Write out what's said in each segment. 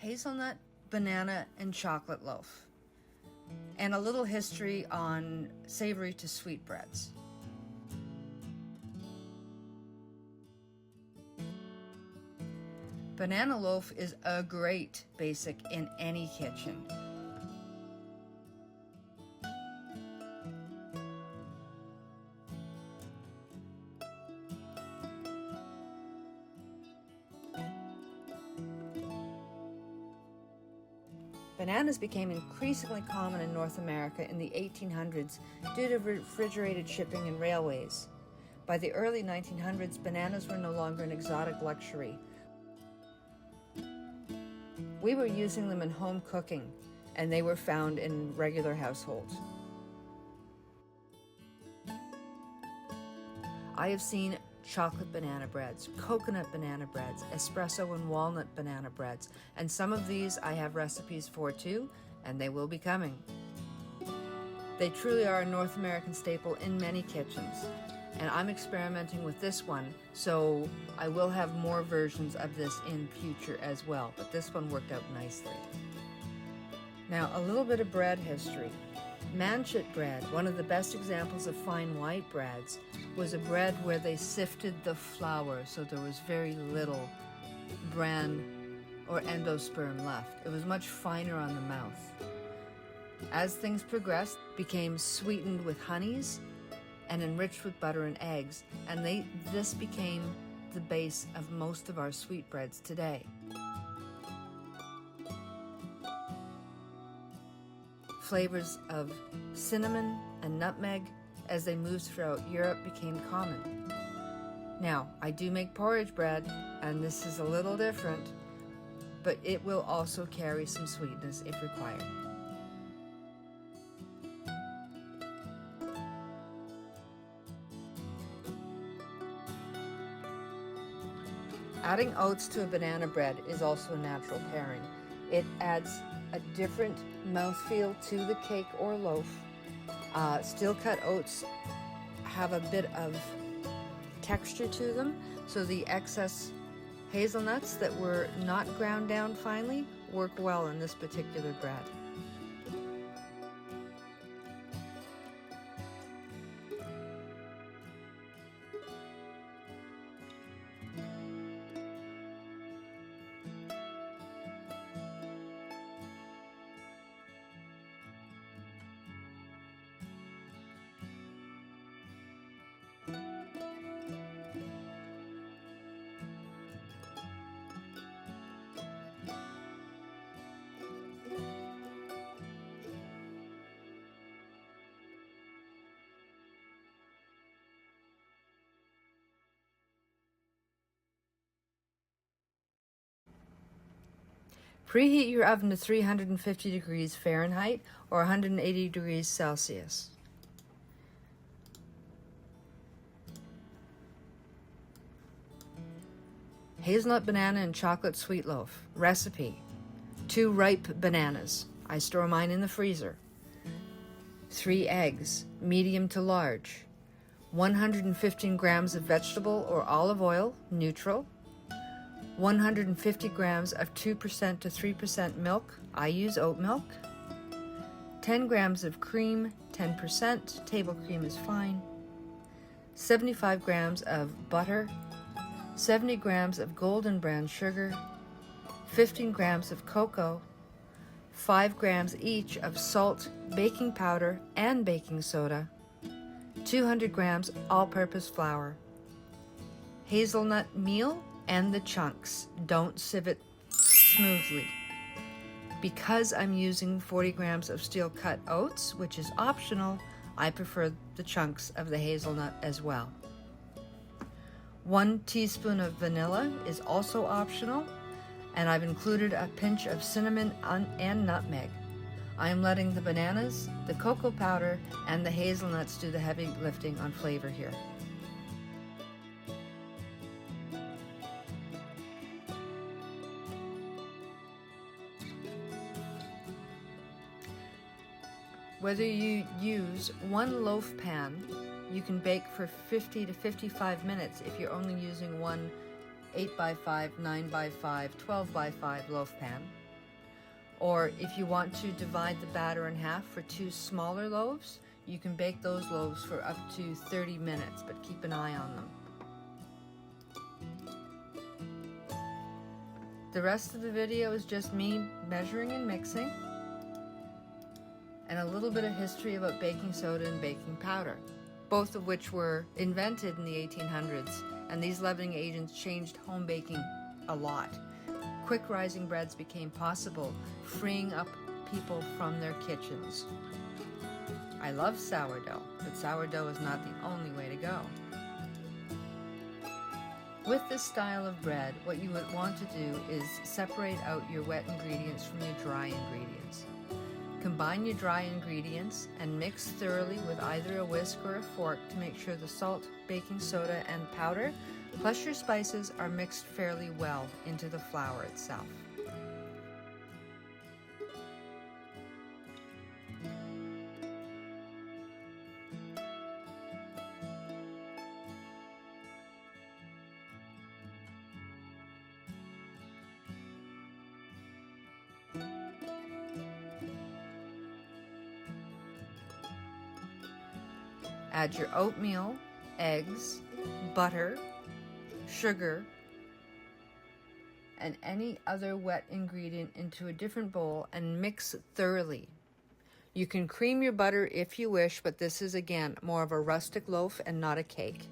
hazelnut, banana, and chocolate loaf, and a little history on savory to sweet breads. Banana loaf is a great basic in any kitchen. Bananas became increasingly common in North America in the 1800s due to refrigerated shipping and railways. By the early 1900s, bananas were no longer an exotic luxury. We were using them in home cooking, and they were found in regular households. I have seen chocolate banana breads, coconut banana breads, espresso and walnut banana breads, and some of these I have recipes for too, and they will be coming. They truly are a North American staple in many kitchens, and I'm experimenting with this one, so I will have more versions of this in future as well, but this one worked out nicely. Now, a little bit of bread history. Manchet bread, one of the best examples of fine white breads, was a bread where they sifted the flour so there was very little bran or endosperm left. It was much finer on the mouth. As things progressed, it became sweetened with honeys and enriched with butter and eggs, and this became the base of most of our sweetbreads today. Flavors of cinnamon and nutmeg as they moved throughout Europe became common. Now, I do make porridge bread, and this is a little different, but it will also carry some sweetness if required. Adding oats to a banana bread is also a natural pairing. It adds a different mouthfeel to the cake or loaf. Steel cut oats have a bit of texture to them, so the excess hazelnuts that were not ground down finely work well in this particular bread. Preheat your oven to 350 degrees Fahrenheit or 180 degrees Celsius. Hazelnut banana and chocolate sweet loaf. Recipe: 2 ripe bananas. I store mine in the freezer. 3 eggs, medium to large. 115 grams of vegetable or olive oil, neutral. 150 grams of 2% to 3% milk. I use oat milk. 10 grams of cream, 10%. Table cream is fine. 75 grams of butter. 70 grams of golden brown sugar. 15 grams of cocoa. 5 grams each of salt, baking powder, and baking soda. 200 grams all-purpose flour. Hazelnut meal and the chunks. Don't sieve it smoothly. Because I'm using 40 grams of steel-cut oats, which is optional, I prefer the chunks of the hazelnut as well. 1 teaspoon of vanilla is also optional, and I've included a pinch of cinnamon and nutmeg. I am letting the bananas, the cocoa powder, and the hazelnuts do the heavy lifting on flavor here. Whether you use 1 loaf pan, you can bake for 50 to 55 minutes if you're only using one 8x5, 9x5, 12x5 loaf pan. Or if you want to divide the batter in half for 2 smaller loaves, you can bake those loaves for up to 30 minutes, but keep an eye on them. The rest of the video is just me measuring and mixing, and a little bit of history about baking soda and baking powder, both of which were invented in the 1800s, and these leavening agents changed home baking a lot. Quick rising breads became possible, freeing up people from their kitchens. I love sourdough, but sourdough is not the only way to go. With this style of bread, what you would want to do is separate out your wet ingredients from your dry ingredients. Combine your dry ingredients and mix thoroughly with either a whisk or a fork to make sure the salt, baking soda, and powder, plus your spices, are mixed fairly well into the flour itself. Add your oatmeal, eggs, butter, sugar, and any other wet ingredient into a different bowl and mix thoroughly. You can cream your butter if you wish, but this is again more of a rustic loaf and not a cake.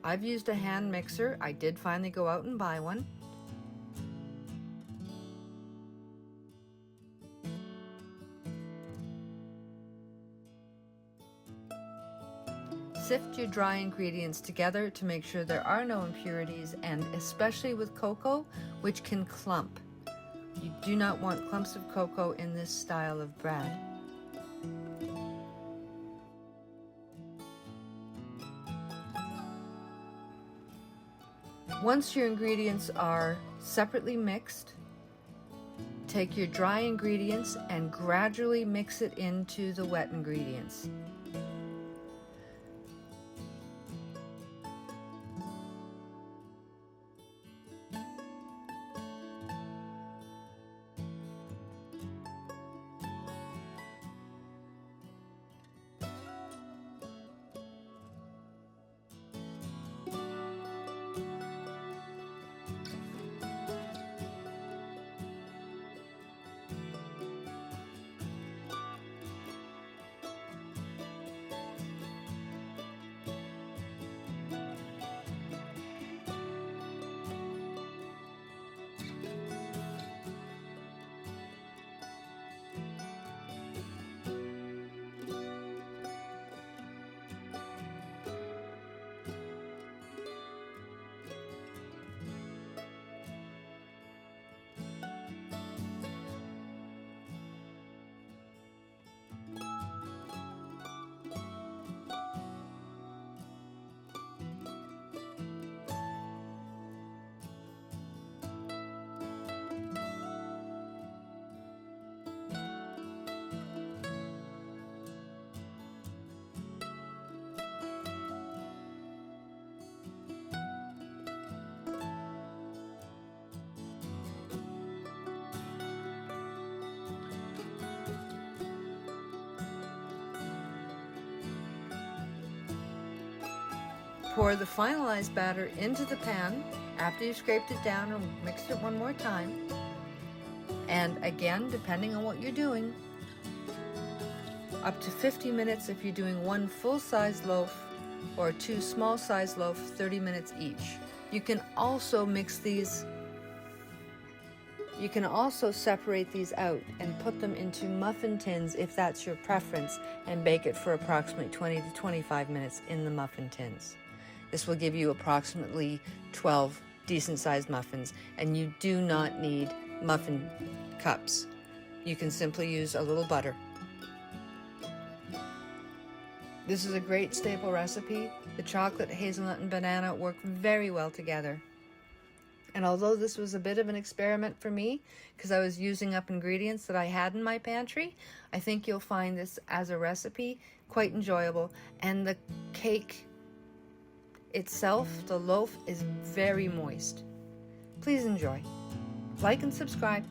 I've used a hand mixer. I did finally go out and buy one. Sift your dry ingredients together to make sure there are no impurities, and especially with cocoa, which can clump. You do not want clumps of cocoa in this style of bread. Once your ingredients are separately mixed, take your dry ingredients and gradually mix it into the wet ingredients. Pour the finalized batter into the pan after you've scraped it down and mixed it one more time. And again, depending on what you're doing, up to 50 minutes if you're doing 1 full-size loaf, or 2 small-size loaf, 30 minutes each. You can also separate these out and put them into muffin tins if that's your preference, and bake it for approximately 20 to 25 minutes in the muffin tins. This will give you approximately 12 decent-sized muffins, and you do not need muffin cups. You can simply use a little butter. This is a great staple recipe. The chocolate, hazelnut, and banana work very well together. And although this was a bit of an experiment for me, because I was using up ingredients that I had in my pantry, I think you'll find this as a recipe quite enjoyable. And the cake itself, the loaf, is very moist. Please enjoy. Like and subscribe.